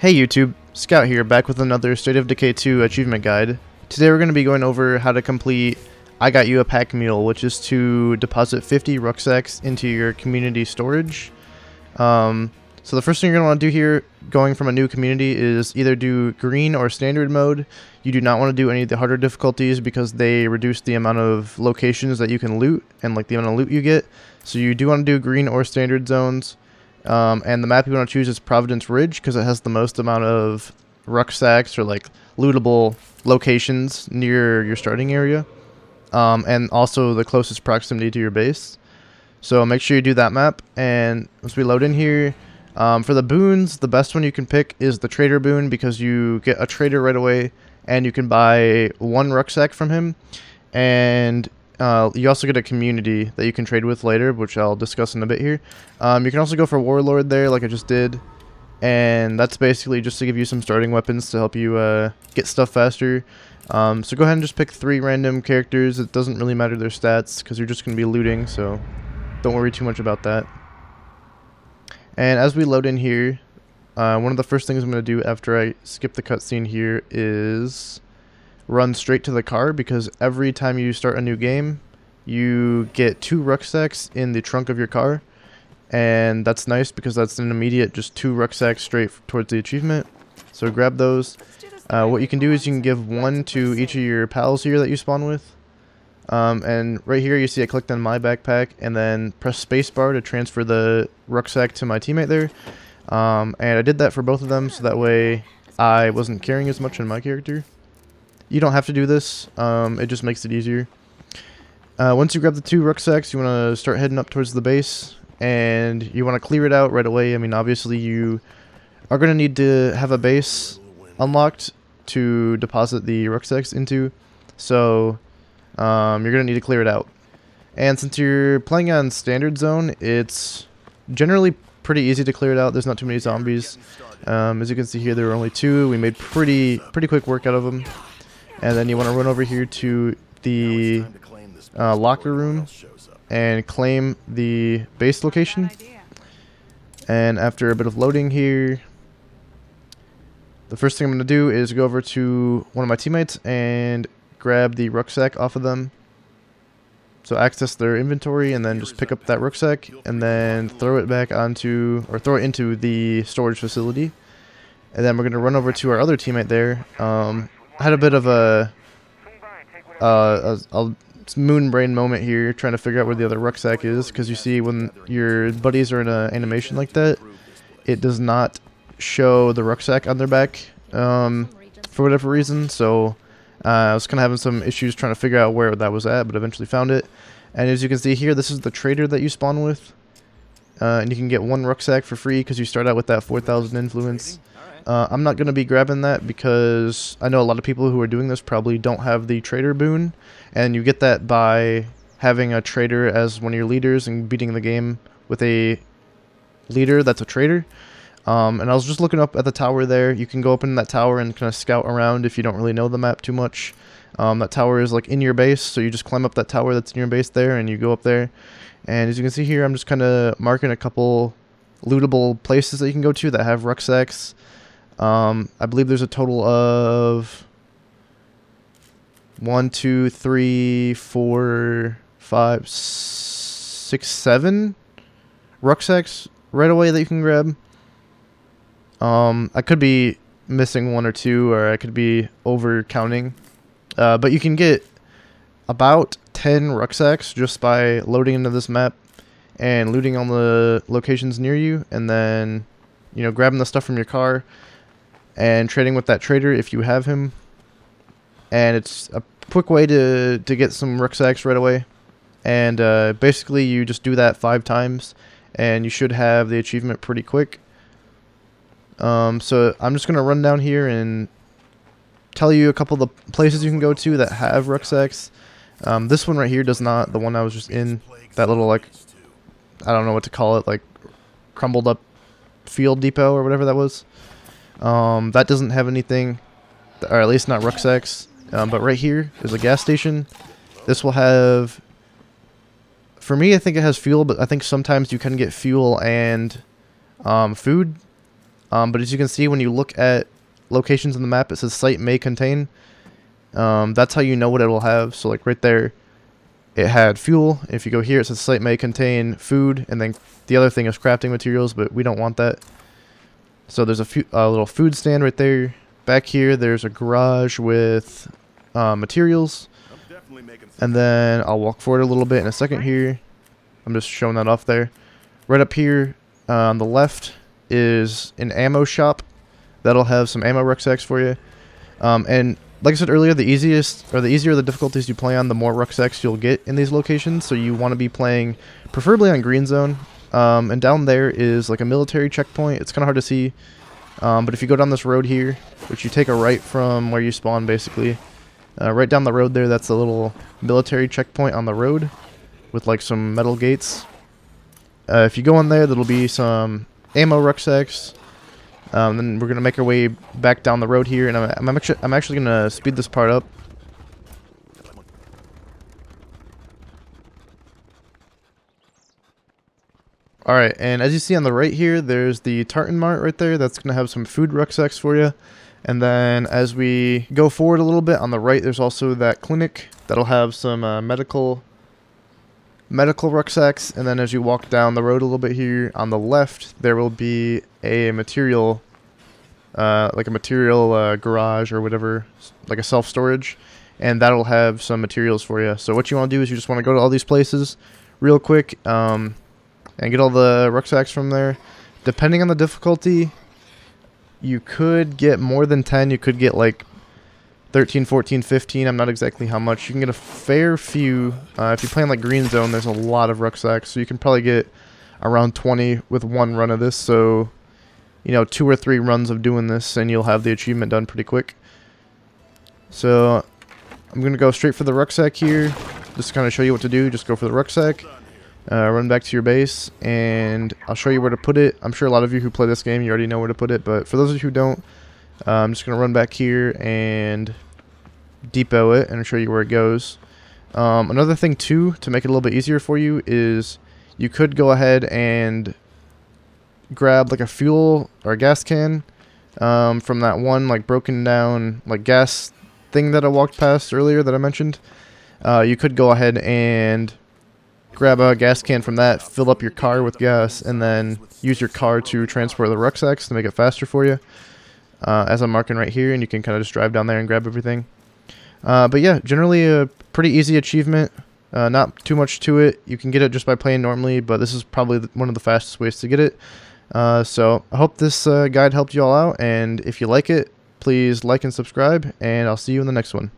Hey YouTube, Scout here, back with another State of Decay 2 achievement guide. Today we're going to be going over how to complete I Got You a Pack Mule, which is to deposit 50 rucksacks into your community storage. So the first thing you're going to want to do here, going from a new community, is either do green or standard mode. You do not want to do any of the harder difficulties because they reduce the amount of locations that you can loot and like the amount of loot you get. So you do want to do green or standard zones. And the map you want to choose is Providence Ridge because it has the most amount of rucksacks or like lootable locations near your starting area, and also the closest proximity to your base. So make sure you do that map. And once we load in here, for the boons, the best one you can pick is the trader boon because you get a trader right away and you can buy one rucksack from him. And you also get a community that you can trade with later, which I'll discuss in a bit here. You can also go for Warlord there, like I just did. And that's basically just to give you some starting weapons to help you get stuff faster. So go ahead and just pick 3 random characters. It doesn't really matter their stats, because you're just going to be looting, so don't worry too much about that. And as we load in here, one of the first things I'm going to do after I skip the cutscene here is run straight to the car, because every time you start a new game you get 2 rucksacks in the trunk of your car, and that's nice because that's an immediate just 2 rucksacks straight towards the achievement. So grab those. What you can do is you can give 1 to each of your pals here that you spawn with, and right here you see I clicked on my backpack and then press spacebar to transfer the rucksack to my teammate there, and I did that for both of them so that way I wasn't carrying as much in my character. You don't have to do this, it just makes it easier. Once you grab the 2 rucksacks, you want to start heading up towards the base, and you want to clear it out right away. I mean, obviously you are going to need to have a base unlocked to deposit the rucksacks into, so you're going to need to clear it out. And since you're playing on standard zone, it's generally pretty easy to clear it out. There's not too many zombies. As you can see here, there were only 2. We made pretty quick work out of them. And then you want to run over here to the locker room and claim the base location. And after a bit of loading here, the first thing I'm going to do is go over to one of my teammates and grab the rucksack off of them. So access their inventory and then just pick up that rucksack and then throw it back onto, or throw it into the storage facility. And then we're going to run over to our other teammate there. I had a bit of a moon brain moment here trying to figure out where the other rucksack is, because you see when your buddies are in an animation like that, it does not show the rucksack on their back for whatever reason. So I was kind of having some issues trying to figure out where that was at, but eventually found it. And as you can see here, this is the trader that you spawn with, and you can get 1 rucksack for free because you start out with that 4,000 influence. I'm not going to be grabbing that because I know a lot of people who are doing this probably don't have the trader boon, and you get that by having a trader as one of your leaders and beating the game with a leader that's a trader. And I was just looking up at the tower there. You can go up in that tower and kind of scout around if you don't really know the map too much. That tower is like in your base, so you just climb up that tower that's in your base there and you go up there. And as you can see here, I'm just kind of marking a couple lootable places that you can go to that have rucksacks. I believe there's a total of 1, 2, 3, 4, 5, 6, 7 rucksacks right away that you can grab. I could be missing 1 or 2, or I could be over counting. But you can get about 10 rucksacks just by loading into this map and looting on the locations near you, and then, you know, grabbing the stuff from your car and trading with that trader if you have him. And it's a quick way to get some rucksacks right away. And basically you just do that 5 times and you should have the achievement pretty quick. So I'm just going to run down here and tell you a couple of the places you can go to that have rucksacks. This one right here does not. The one I was just in, that little, like, I don't know what to call it, like crumbled up field depot or whatever that was. That doesn't have anything, or at least not rucksacks. But right here is a gas station. This will have, for me, I think it has fuel, but I think sometimes you can get fuel and food. But as you can see, when you look at locations in the map, it says site may contain. That's how you know what it will have. So like right there, it had fuel. If you go here, it says site may contain food, and then the other thing is crafting materials, but we don't want that. So there's a little food stand right there. Back here, there's a garage with materials. And then I'll walk forward a little bit in a second here. I'm just showing that off there. Right up here on the left is an ammo shop. That'll have some ammo rucksacks for you. And like I said earlier, the easier the difficulties you play on, the more rucksacks you'll get in these locations. So you want to be playing preferably on green zone. And down there is like a military checkpoint. It's kind of hard to see. But if you go down this road here, which you take a right from where you spawn basically, right down the road there, that's a little military checkpoint on the road with like some metal gates. If you go in there, there'll be some ammo rucksacks. Then we're gonna make our way back down the road here, and I'm actually gonna speed this part up. Alright, and as you see on the right here, there's the Tartan Mart right there. That's gonna have some food rucksacks for you. And then as we go forward a little bit, on the right, there's also that clinic that'll have some medical rucksacks. And then as you walk down the road a little bit here, on the left, there will be a material, garage or whatever, like a self-storage. And that'll have some materials for you. So what you want to do is you just want to go to all these places real quick and get all the rucksacks from there. Depending on the difficulty, you could get more than 10. You could get like 13, 14, 15. I'm not exactly how much. You can get a fair few. If you're playing like green zone, there's a lot of rucksacks. So you can probably get around 20 with one run of this. So, you know, 2 or 3 runs of doing this and you'll have the achievement done pretty quick. So I'm going to go straight for the rucksack here. Just to kind of show you what to do. Just go for the rucksack. Run back to your base, and I'll show you where to put it. I'm sure a lot of you who play this game, you already know where to put it, but for those of you who don't, I'm just going to run back here and depot it and show you where it goes. Another thing, too, to make it a little bit easier for you is you could go ahead and grab like a fuel or a gas can from that one like broken down like gas thing that I walked past earlier that I mentioned. You could go ahead and grab a gas can from that, fill up your car with gas, and then use your car to transport the rucksacks to make it faster for you. As I'm marking right here, and you can kind of just drive down there and grab everything. But yeah, generally a pretty easy achievement. Not too much to it. You can get it just by playing normally, but this is probably one of the fastest ways to get it. So I hope this guide helped you all out, and if you like it, please like and subscribe, and I'll see you in the next one.